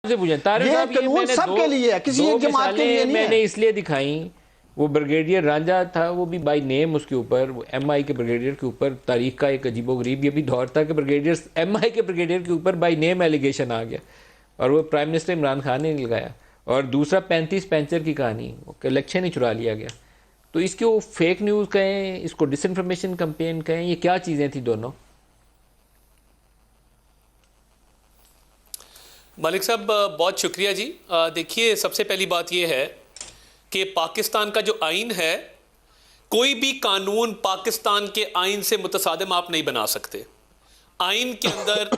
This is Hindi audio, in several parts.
से पूछें तारिक साहब, ये कानून सबके लिए है, किसी एक जमात के लिए नहीं है। मैंने इसलिए दिखाई, वो ब्रिगेडियर रांझा था, वो भी बाई नेम उसके ऊपर, एमआई के ब्रिगेडियर के ऊपर तारीख का एक अजीबोगरीब ये भी दौर था कि ब्रिगेडियर एमआई के ब्रिगेडियर के ऊपर बाई नेम एलिगेशन आ गया और वो प्राइम मिनिस्टर इमरान खान ने लगाया। और दूसरा 35 पेंचर की कहानी, इलेक्शन ही चुरा लिया गया। तो इसको फेक न्यूज़ कहें, इसको डिसइंफॉर्मेशन कैंपेन कहें, ये क्या चीज़ें थी दोनों? मलिक साहब बहुत शुक्रिया जी। देखिए, सबसे पहली बात यह है कि पाकिस्तान का जो आइन है, कोई भी कानून पाकिस्तान के आइन से मुतसादिम आप नहीं बना सकते। आइन के अंदर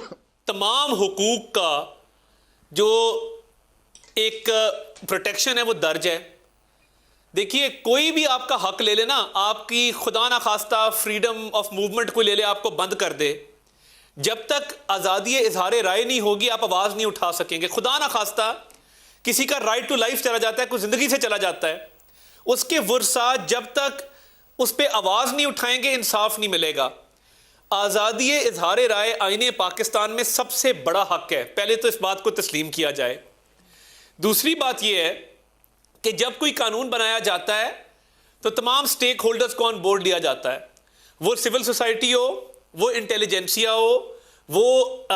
तमाम हुकूक का जो एक प्रोटेक्शन है वो दर्ज है। देखिए, कोई भी आपका हक ले लेना, आपकी खुदा ना खास्ता फ्रीडम ऑफ मूवमेंट को ले ले, आपको बंद कर दे, जब तक आज़ादी इजहार राय नहीं होगी आप आवाज़ नहीं उठा सकेंगे। खुदा ना खास्ता किसी का राइट टू लाइफ चला जाता है, कोई ज़िंदगी से चला जाता है, उसके वर्सा जब तक उस पर आवाज़ नहीं उठाएंगे इंसाफ नहीं मिलेगा। आज़ादी इजहार राय आईने पाकिस्तान में सबसे बड़ा हक है, पहले तो इस बात को तस्लीम किया जाए। दूसरी बात यह है कि जब कोई कानून बनाया जाता है तो तमाम स्टेक होल्डर्स को ऑन बोर्ड लिया जाता है, वो सिविल सोसाइटी हो, वो इंटेलिजेंसिया हो, वो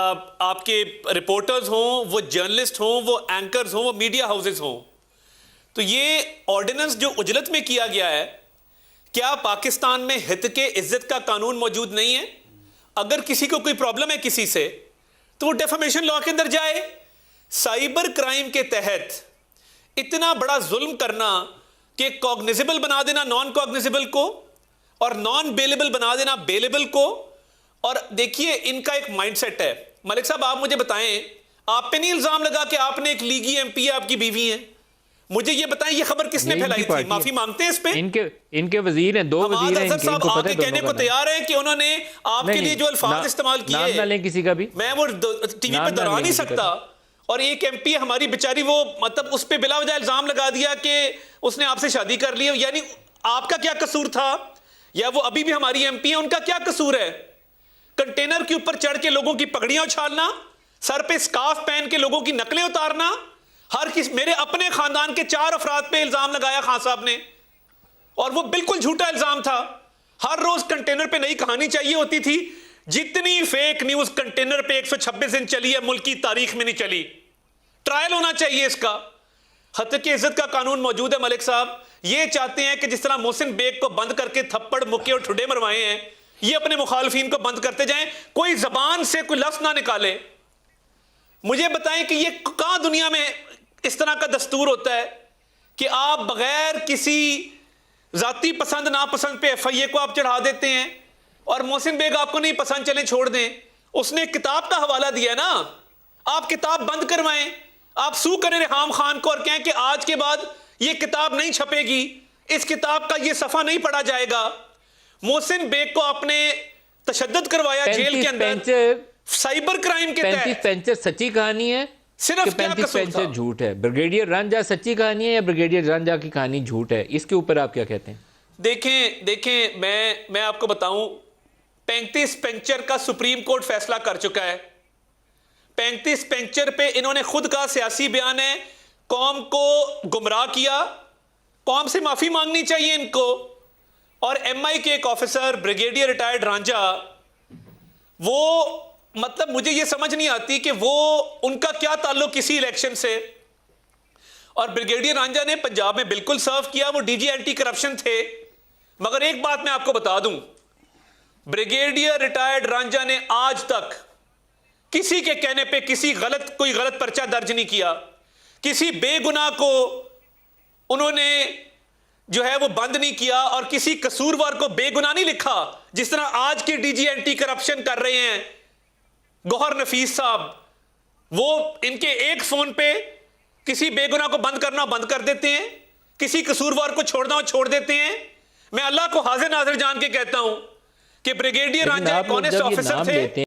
आपके रिपोर्टर्स हों, वो जर्नलिस्ट हों, वो एंकर्स हों, वो मीडिया हाउसेस हों। तो ये ऑर्डिनेंस जो उजलत में किया गया है, क्या पाकिस्तान में हित के इज्जत का कानून मौजूद नहीं है? अगर किसी को कोई प्रॉब्लम है किसी से तो वो डेफामेशन लॉ के अंदर जाए। साइबर क्राइम के तहत इतना बड़ा जुल्म करना कि कॉग्निजेबल बना देना नॉन कॉग्निजेबल को और नॉन बेलेबल बना देना बेलेबल को। और देखिए, इनका एक माइंडसेट है। मलिक साहब, आप मुझे बताएं, आप पे नहीं इल्जाम लगा कि आपने एक लीगी एमपी है, आपकी बीवी है? मुझे ये बताएं, ये खबर किसने फैलाई थी? माफी मांगते हैं इस पे? इनके वजीर हैं, 2 वजीर हैं इनके, इनको पता है। कहने को तैयार है कि उन्होंने आपके लिए जो अल्फाज इस्तेमाल किए, नाम ना लें किसी का भी, मैं वो टीवी पे दोहरा नहीं सकता। और एक एमपी हमारी बेचारी, वो मतलब उस पे बिला वजह इल्जाम लगा दिया कि उसने आपसे शादी कर ली। यानी आपका क्या कसूर था? या वो अभी भी हमारी एमपी है, उनका क्या कसूर है? कंटेनर के ऊपर चढ़ के लोगों की पगड़ियां उछालना, सर पे स्कार्फ पहन के लोगों की नकलें उतारना, हर किसी, मेरे अपने खानदान के 4 अफराद पे इल्जाम लगाया खान साहब ने, और वो बिल्कुल झूठा इल्जाम था। हर रोज कंटेनर पे नई कहानी चाहिए होती थी। जितनी फेक न्यूज कंटेनर पे 126 दिन चली है, मुल्क की तारीख में नहीं चली। ट्रायल होना चाहिए इसका। हद की इज्जत का कानून मौजूद है। मलिक साहब ये चाहते हैं कि जिस तरह मोहसिन बेग को बंद करके थप्पड़ मुक्के और ठुड्डे मरवाए हैं, ये अपने मुखालफिन को बंद करते जाएं, कोई जबान से कोई लफ्ज ना निकाले। मुझे बताएं कि ये कहां दुनिया में इस तरह का दस्तूर होता है कि आप बगैर किसी जाती पसंद नापसंद पे एफआईए को आप चढ़ा देते हैं, और मोहसिन बेग आपको नहीं पसंद, चले छोड़ दें। उसने किताब का हवाला दिया ना, आप किताब बंद करवाएं, आप सू करें रेहाम खान को और कहें कि आज के बाद ये किताब नहीं छपेगी, इस किताब का ये सफा नहीं पढ़ा जाएगा। मोहसिन बेग को आपने तशद्दुद करवाया जेल के अंदर साइबर क्राइम के तहत। 35 पेंचर सच्ची कहानी है, सिर्फ 35 पेंचर झूठ है? ब्रिगेडियर रांझा सच्ची कहानी है या ब्रिगेडियर रांझा की कहानी झूठ है? इसके ऊपर आप क्या कहते हैं? देखें, मैं आपको बताऊं, 35 पेंचर का सुप्रीम कोर्ट फैसला कर चुका है। 35 पेंचर पे इन्होंने खुद का सियासी बयान है, कौम को गुमराह किया, कौम से माफी मांगनी चाहिए इनको। और एमआई के एक ऑफिसर ब्रिगेडियर रिटायर्ड रांझा, वो मतलब मुझे ये समझ नहीं आती कि वो उनका क्या ताल्लुक किसी इलेक्शन से। और ब्रिगेडियर रांझा ने पंजाब में बिल्कुल सर्व किया, वो डीजी एंटी करप्शन थे। मगर एक बात मैं आपको बता दूं, ब्रिगेडियर रिटायर्ड रांझा ने आज तक किसी के कहने पे कोई गलत पर्चा दर्ज नहीं किया। किसी बेगुनाह को उन्होंने जो है वो बंद नहीं किया, और किसी कसूरवार को बेगुनाह नहीं लिखा, जिस तरह आज के डीजी एंटी करप्शन कर रहे हैं गौहर नफीस साहब। वो इनके एक फोन पे किसी बेगुनाह को बंद करना बंद कर देते हैं, किसी कसूरवार को छोड़ना छोड़ देते हैं। मैं अल्लाह को हाजिर नाजिर जान के कहता हूं कि ब्रिगेडियर रांझा एक ऑनेस्ट ऑफिसर थे।